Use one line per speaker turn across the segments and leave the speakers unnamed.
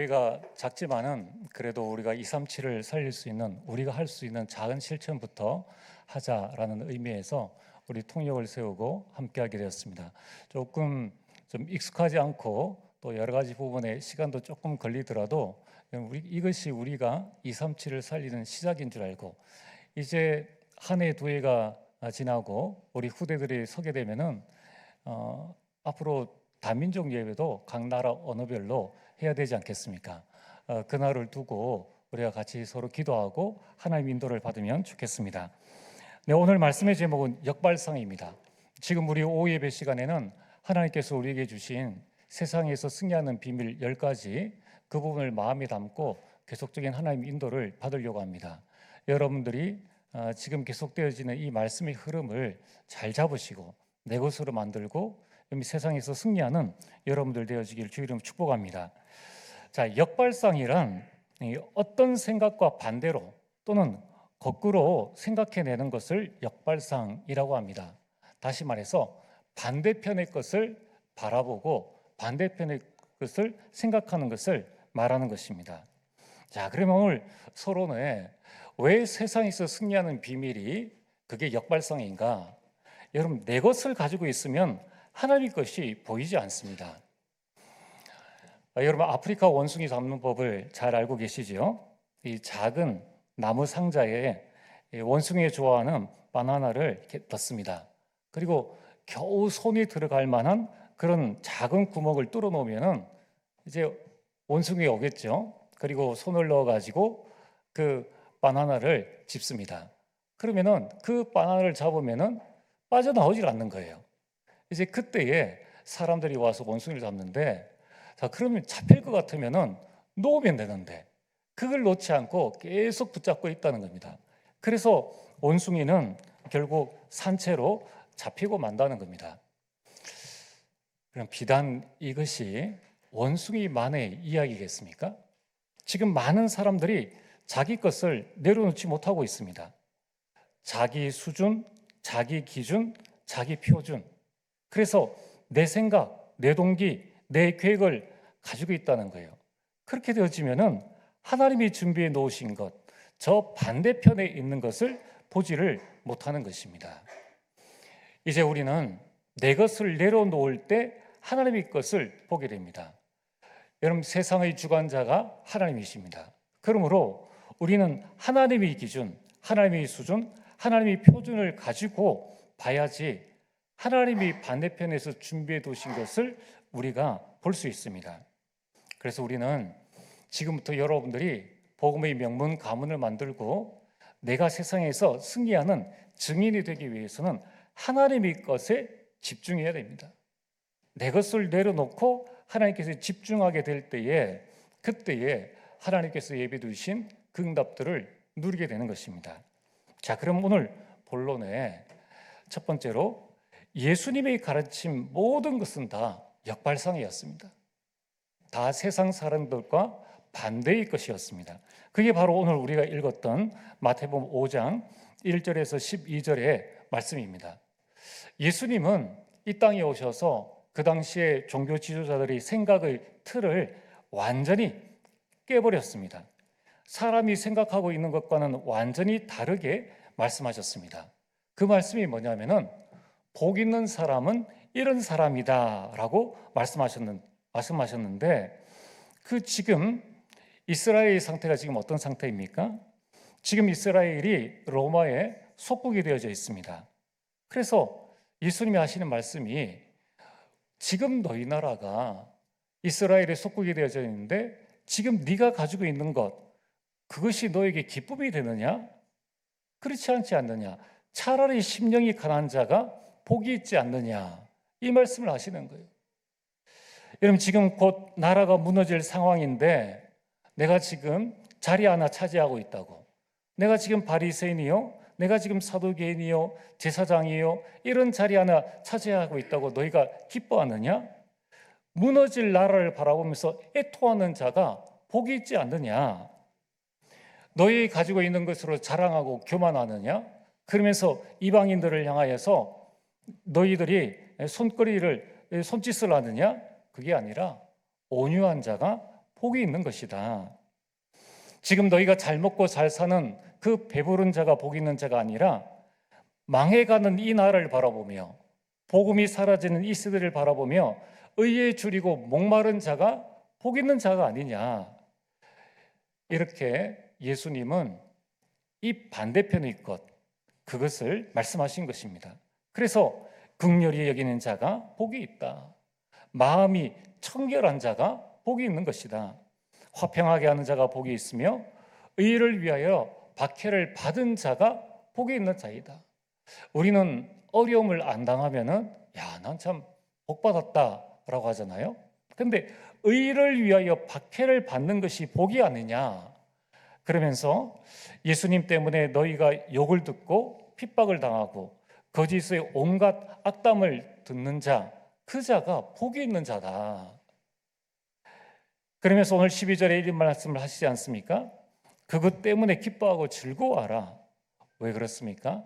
우리가 작지만은 그래도 우리가 237을 살릴 수 있는, 우리가 할 수 있는 작은 실천부터 하자라는 의미에서 우리 통역을 세우고 함께하게 되었습니다. 조금 좀 익숙하지 않고 또 여러 가지 부분에 시간도 조금 걸리더라도 이것이 우리가 237을 살리는 시작인 줄 알고, 이제 한 해 두 해가 지나고 우리 후대들이 서게 되면은 앞으로 다민족 예배도 각 나라 언어별로 해야 되지 않겠습니까? 그날을 두고 우리가 같이 서로 기도하고 하나님 인도를 받으면 좋겠습니다. 네, 오늘 말씀의 제목은 역발상입니다. 지금 우리 오후 예배 시간에는 하나님께서 우리에게 주신 세상에서 승리하는 비밀 10가지, 그 부분을 마음에 담고 계속적인 하나님 인도를 받으려고 합니다. 여러분들이 지금 계속되어지는 이 말씀의 흐름을 잘 잡으시고 내 것으로 만들고 세상에서 승리하는 여러분들 되어지기를 주의 이름으로 축복합니다. 자, 역발상이란 어떤 생각과 반대로 또는 거꾸로 생각해내는 것을 역발상이라고 합니다. 다시 말해서 반대편의 것을 바라보고 반대편의 것을 생각하는 것을 말하는 것입니다. 자, 그러면 오늘 서론에 왜 세상에서 승리하는 비밀이 그게 역발상인가? 여러분, 내 것을 가지고 있으면 하나님의 것이 보이지 않습니다. 여러분, 아프리카 원숭이 잡는 법을 잘 알고 계시죠? 이 작은 나무 상자에 원숭이가 좋아하는 바나나를 이렇게 넣습니다. 그리고 겨우 손이 들어갈 만한 그런 작은 구멍을 뚫어 놓으면은 이제 원숭이가 오겠죠. 그리고 손을 넣어 가지고 그 바나나를 집습니다. 그러면은 그 바나나를 잡으면은 빠져나오질 않는 거예요. 이제 그때에 사람들이 와서 원숭이를 잡는데, 자, 그러면 잡힐 것 같으면은 놓으면 되는데 그걸 놓지 않고 계속 붙잡고 있다는 겁니다. 그래서 원숭이는 결국 산채로 잡히고 만다는 겁니다. 그럼 비단 이것이 원숭이만의 이야기겠습니까? 지금 많은 사람들이 자기 것을 내려놓지 못하고 있습니다. 자기 수준, 자기 기준, 자기 표준. 그래서 내 생각, 내 동기, 내 계획을 가지고 있다는 거예요. 그렇게 되어지면은 하나님이 준비해 놓으신 것, 저 반대편에 있는 것을 보지를 못하는 것입니다. 이제 우리는 내 것을 내려놓을 때 하나님의 것을 보게 됩니다. 여러분, 세상의 주관자가 하나님이십니다. 그러므로 우리는 하나님의 기준, 하나님의 수준, 하나님의 표준을 가지고 봐야지 하나님이 반대편에서 준비해 두신 것을 우리가 볼 수 있습니다. 그래서 우리는 지금부터 여러분들이 복음의 명문 가문을 만들고 내가 세상에서 승리하는 증인이 되기 위해서는 하나님의 것에 집중해야 됩니다. 내 것을 내려놓고 하나님께서 집중하게 될 때에, 그때에 하나님께서 예비해 두신 그 응답들을 누리게 되는 것입니다. 자, 그럼 오늘 본론에 첫 번째로 예수님의 가르침 모든 것은 다 역발상이었습니다. 다 세상 사람들과 반대의 것이었습니다. 그게 바로 오늘 우리가 읽었던 마태복음 5장 1절에서 12절의 말씀입니다. 예수님은 이 땅에 오셔서 그 당시에 종교 지도자들이 생각의 틀을 완전히 깨버렸습니다. 사람이 생각하고 있는 것과는 완전히 다르게 말씀하셨습니다. 그 말씀이 뭐냐면은 복 있는 사람은 이런 사람이다라고 말씀하셨는데, 그 지금 이스라엘의 상태가 지금 어떤 상태입니까? 지금 이스라엘이 로마의 속국이 되어져 있습니다. 그래서 예수님이 하시는 말씀이, 지금 너희 나라가 이스라엘의 속국이 되어져 있는데 지금 네가 가지고 있는 것, 그것이 너에게 기쁨이 되느냐? 그렇지 않지 않느냐? 차라리 심령이 가난한 자가 복이 있지 않느냐? 이 말씀을 하시는 거예요. 여러분, 지금 곧 나라가 무너질 상황인데 내가 지금 자리 하나 차지하고 있다고, 내가 지금 바리새인이요, 내가 지금 사두개인이요, 제사장이요, 이런 자리 하나 차지하고 있다고 너희가 기뻐하느냐? 무너질 나라를 바라보면서 애통하는 자가 복이 있지 않느냐? 너희 가지고 있는 것으로 자랑하고 교만하느냐? 그러면서 이방인들을 향하여서 너희들이 손짓을 하느냐? 그게 아니라 온유한 자가 복이 있는 것이다. 지금 너희가 잘 먹고 잘 사는 그 배부른 자가 복이 있는 자가 아니라 망해가는 이 나라를 바라보며 복음이 사라지는 이 시대를 바라보며 의에 줄이고 목마른 자가 복 있는 자가 아니냐. 이렇게 예수님은 이 반대편의 것, 그것을 말씀하신 것입니다. 그래서 긍휼히 여기는 자가 복이 있다. 마음이 청결한 자가 복이 있는 것이다. 화평하게 하는 자가 복이 있으며 의를 위하여 박해를 받은 자가 복이 있는 자이다. 우리는 어려움을 안 당하면은 난 참 복 받았다라고 하잖아요. 근데 의를 위하여 박해를 받는 것이 복이 아니냐. 그러면서 예수님 때문에 너희가 욕을 듣고 핍박을 당하고 거짓의 온갖 악담을 듣는 자, 그 자가 복이 있는 자다. 그러면서 오늘 12절에 이런 말씀을 하시지 않습니까? 그것 때문에 기뻐하고 즐거워하라. 왜 그렇습니까?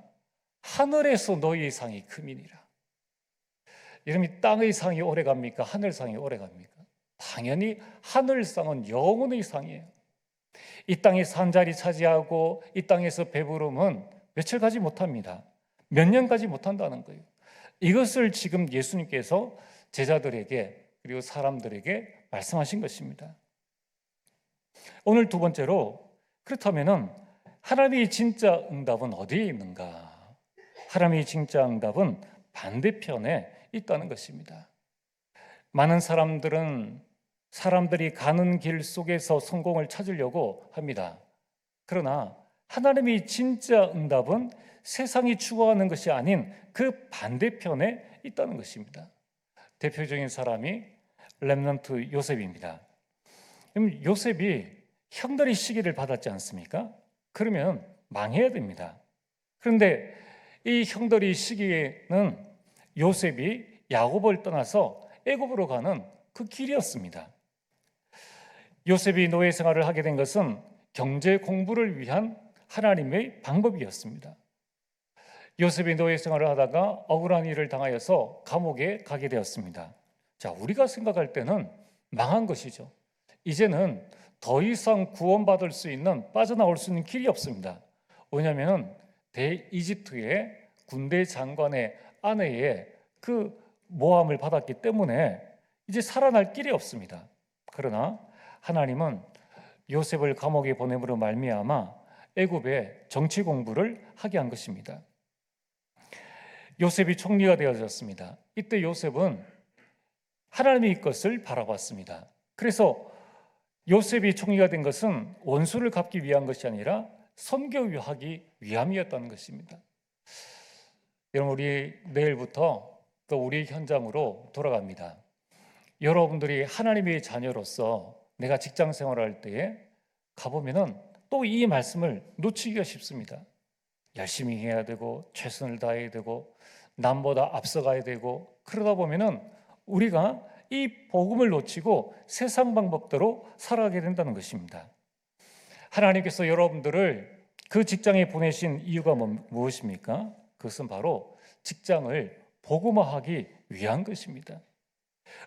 하늘에서 너희의 상이 크미니라. 여러분, 땅의 상이 오래 갑니까? 하늘 상이 오래 갑니까? 당연히 하늘 상은 영원의 상이에요. 이 땅에 산자리 차지하고 이 땅에서 배부름은 며칠 가지 못합니다. 몇 년 가지 못한다는 거예요. 이것을 지금 예수님께서 제자들에게 그리고 사람들에게 말씀하신 것입니다. 오늘 두 번째로, 그렇다면 하나님의 진짜 응답은 어디에 있는가? 하나님의 진짜 응답은 반대편에 있다는 것입니다. 많은 사람들이 가는 길 속에서 성공을 찾으려고 합니다. 그러나 하나님의 진짜 응답은 세상이 추구하는 것이 아닌 그 반대편에 있다는 것입니다. 대표적인 사람이 렘넌트 요셉입니다. 요셉이 형들의 시기를 받았지 않습니까? 그러면 망해야 됩니다. 그런데 이 형들의 시기에는 요셉이 야곱을 떠나서 애굽으로 가는 그 길이었습니다. 요셉이 노예 생활을 하게 된 것은 경제 공부를 위한 하나님의 방법이었습니다. 요셉이 노예 생활을 하다가 억울한 일을 당하여서 감옥에 가게 되었습니다. 자, 우리가 생각할 때는 망한 것이죠. 이제는 더 이상 구원받을 수 있는, 빠져나올 수 있는 길이 없습니다. 왜냐하면 대이집트의 군대 장관의 아내의 그 모함을 받았기 때문에 이제 살아날 길이 없습니다. 그러나 하나님은 요셉을 감옥에 보냄으로 말미암아 애굽의 정치 공부를 하게 한 것입니다. 요셉이 총리가 되어졌습니다. 이때 요셉은 하나님의 것을 바라봤습니다. 그래서 요셉이 총리가 된 것은 원수를 갚기 위한 것이 아니라 선교하기 위함이었다는 것입니다. 여러분, 우리 내일부터 또 우리 현장으로 돌아갑니다. 여러분들이 하나님의 자녀로서 내가 직장 생활할 때에 가보면은 또 이 말씀을 놓치기가 쉽습니다. 열심히 해야 되고 최선을 다해야 되고 남보다 앞서가야 되고, 그러다 보면은 우리가 이 복음을 놓치고 세상 방법대로 살아가게 된다는 것입니다. 하나님께서 여러분들을 그 직장에 보내신 이유가 무엇입니까? 그것은 바로 직장을 복음화하기 위한 것입니다.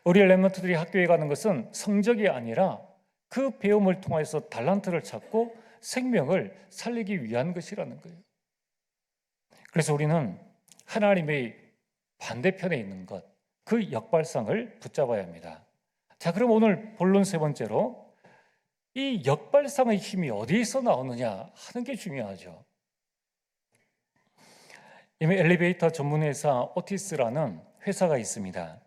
우리 렘넌트들이 학교에 가는 것은 성적이 아니라 그 배움을 통해서 달란트를 찾고 생명을 살리기 위한 것이라는 거예요. 그래서 우리는 하나님의 반대편에 있는 것, 그 역발상을 붙잡아야 합니다. 자, 그럼 오늘 본론 세 번째로, 이 역발상의 힘이 어디에서 나오느냐 하는 게 중요하죠. 이미 엘리베이터 전문 회사 오티스라는 회사가 있습니다.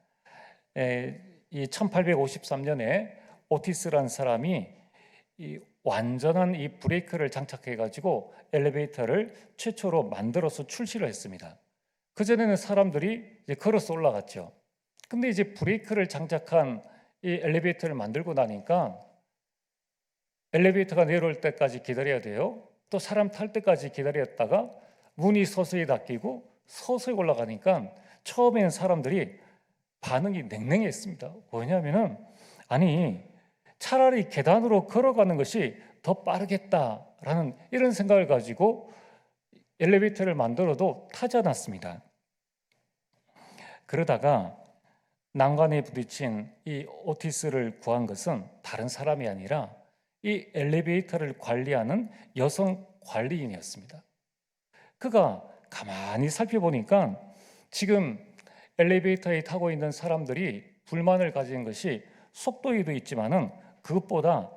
이 1853년에 오티스라는 사람이 이 완전한 이 브레이크를 장착해 가지고 엘리베이터를 최초로 만들어서 출시를 했습니다. 그전에는 사람들이 이제 걸어서 올라갔죠. 근데 이제 브레이크를 장착한 이 엘리베이터를 만들고 나니까 엘리베이터가 내려올 때까지 기다려야 돼요. 또 사람 탈 때까지 기다렸다가 문이 서서히 닫히고 서서히 올라가니까 처음에는 사람들이 반응이 냉랭했습니다. 왜냐하면은 아니, 차라리 계단으로 걸어가는 것이 더 빠르겠다라는 이런 생각을 가지고 엘리베이터를 만들어도 타지 않았습니다. 그러다가 난관에 부딪힌 이 오티스를 구한 것은 다른 사람이 아니라 이 엘리베이터를 관리하는 여성 관리인이었습니다. 그가 가만히 살펴보니까 지금 엘리베이터에 타고 있는 사람들이 불만을 가진 것이 속도에도 있지만은 그것보다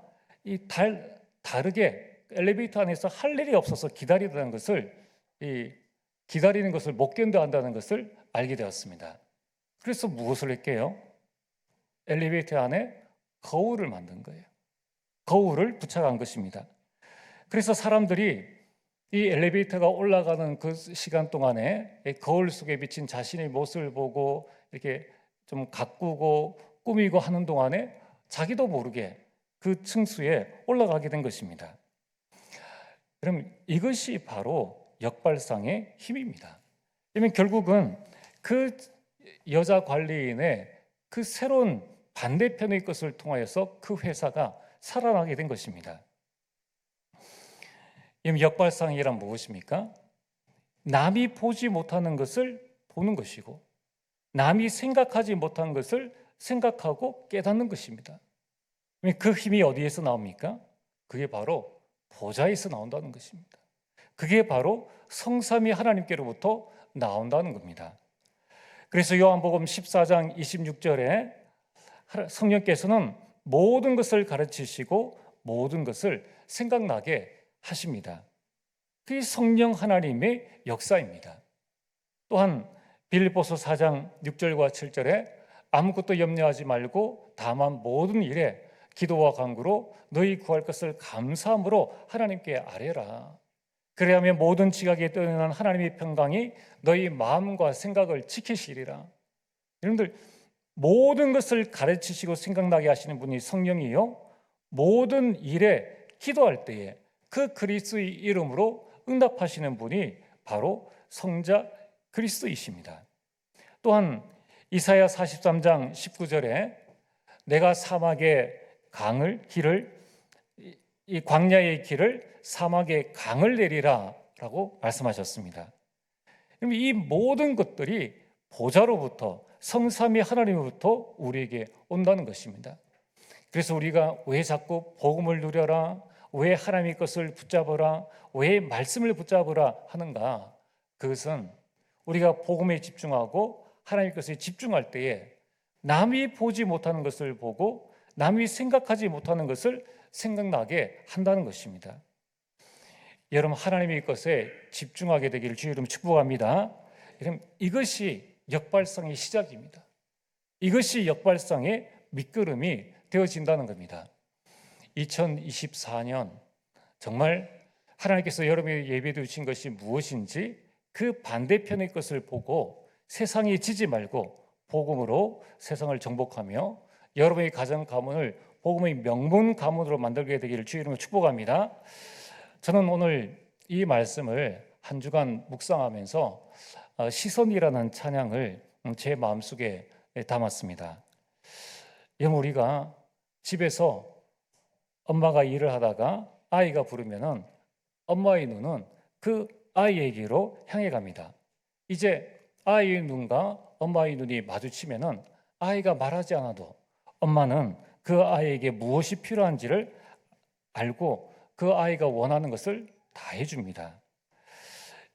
다르게 엘리베이터 안에서 할 일이 없어서 기다리는 것을 못 견뎌한다는 것을 알게 되었습니다. 그래서 무엇을 했게요? 엘리베이터 안에 거울을 만든 거예요. 거울을 부착한 것입니다. 그래서 사람들이 이 엘리베이터가 올라가는 그 시간 동안에 거울 속에 비친 자신의 모습을 보고 이렇게 좀 가꾸고 꾸미고 하는 동안에 자기도 모르게 그 층수에 올라가게 된 것입니다. 그럼 이것이 바로 역발상의 힘입니다. 왜냐하면 결국은 그 여자 관리인의 그 새로운 반대편의 것을 통하여서 그 회사가 살아나게 된 것입니다. 역발상이란 무엇입니까? 남이 보지 못하는 것을 보는 것이고 남이 생각하지 못한 것을 생각하고 깨닫는 것입니다. 그 힘이 어디에서 나옵니까? 그게 바로 보좌에서 나온다는 것입니다. 그게 바로 성삼위 하나님께로부터 나온다는 겁니다. 그래서 요한복음 14장 26절에 성령께서는 모든 것을 가르치시고 모든 것을 생각나게 하십니다. 그게 성령 하나님의 역사입니다. 또한 빌립보서 4장 6절과 7절에 아무것도 염려하지 말고 다만 모든 일에 기도와 간구로 너희 구할 것을 감사함으로 하나님께 아뢰라. 그래야면 모든 지각에 떠난 하나님의 평강이 너희 마음과 생각을 지키시리라. 여러분들 모든 것을 가르치시고 생각나게 하시는 분이 성령이요, 모든 일에 기도할 때에 그 그리스도의 이름으로 응답하시는 분이 바로 성자 그리스도이십니다. 또한 이사야 43장 19절에 내가 사막의 이 광야의 길을 사막에 강을 내리라 라고 말씀하셨습니다. 그럼 이 모든 것들이 보좌로부터 성삼위 하나님으로부터 우리에게 온다는 것입니다. 그래서 우리가 왜 자꾸 복음을 누려라, 왜 하나님의 것을 붙잡으라, 왜 말씀을 붙잡으라 하는가? 그것은 우리가 복음에 집중하고 하나님의 것에 집중할 때에 남이 보지 못하는 것을 보고 남이 생각하지 못하는 것을 생각나게 한다는 것입니다. 여러분, 하나님의 것에 집중하게 되기를 주의 이름으로 축복합니다. 여러분, 이것이 역발상의 시작입니다. 이것이 역발상의 밑거름이 되어진다는 겁니다. 2024년 정말 하나님께서 여러분에게 예배해 주신 것이 무엇인지 그 반대편의 것을 보고 세상에 지지 말고 복음으로 세상을 정복하며 여러분의 가정 가문을 복음의 명문 가문으로 만들게 되기를 주의 이름으로 축복합니다. 저는 오늘 이 말씀을 한 주간 묵상하면서 시선이라는 찬양을 제 마음속에 담았습니다. 여러분, 우리가 집에서 엄마가 일을 하다가 아이가 부르면은 엄마의 눈은 그 아이에게로 향해 갑니다. 이제 아이의 눈과 엄마의 눈이 마주치면은 아이가 말하지 않아도 엄마는 그 아이에게 무엇이 필요한지를 알고 그 아이가 원하는 것을 다 해줍니다.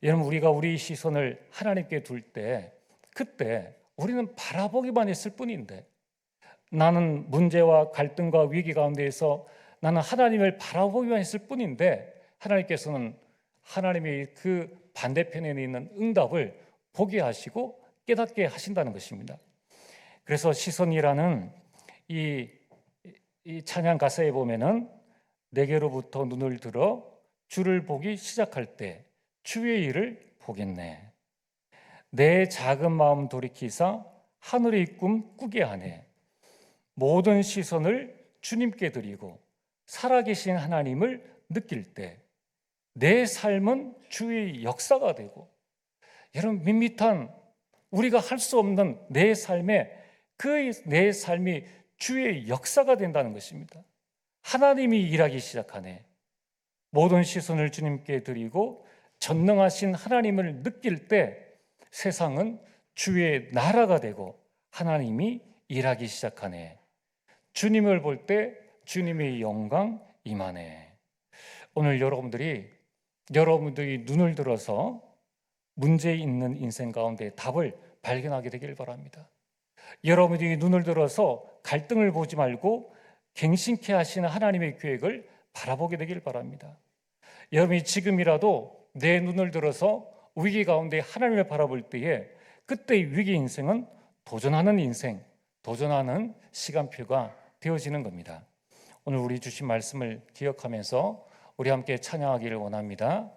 여러분, 우리가 우리 시선을 하나님께 둘 때 그때 우리는 바라보기만 했을 뿐인데 나는 문제와 갈등과 위기 가운데에서 나는 하나님을 바라보기만 했을 뿐인데 하나님께서는 하나님의 그 반대편에 있는 응답을 보게 하시고 깨닫게 하신다는 것입니다. 그래서 시선이라는 이 찬양 가사에 보면은 내게로부터 눈을 들어 주를 보기 시작할 때 주의 일을 보겠네. 내 작은 마음 돌이키사 하늘의 꿈 꾸게 하네. 모든 시선을 주님께 드리고 살아계신 하나님을 느낄 때 내 삶은 주의 역사가 되고, 여러분, 밋밋한 우리가 할 수 없는 내 삶에 내 삶이 주의 역사가 된다는 것입니다. 하나님이 일하기 시작하네. 모든 시선을 주님께 드리고 전능하신 하나님을 느낄 때 세상은 주의 나라가 되고 하나님이 일하기 시작하네. 주님을 볼 때 주님의 영광 임하네. 오늘 여러분들이 눈을 들어서 문제 있는 인생 가운데 답을 발견하게 되길 바랍니다. 여러분들이 눈을 들어서 갈등을 보지 말고 갱신케 하시는 하나님의 계획을 바라보게 되길 바랍니다. 여러분이 지금이라도 내 눈을 들어서 위기 가운데 하나님을 바라볼 때에 그때의 위기 인생은 도전하는 인생, 도전하는 시간표가 되어지는 겁니다. 오늘 우리 주신 말씀을 기억하면서 우리 함께 찬양하기를 원합니다.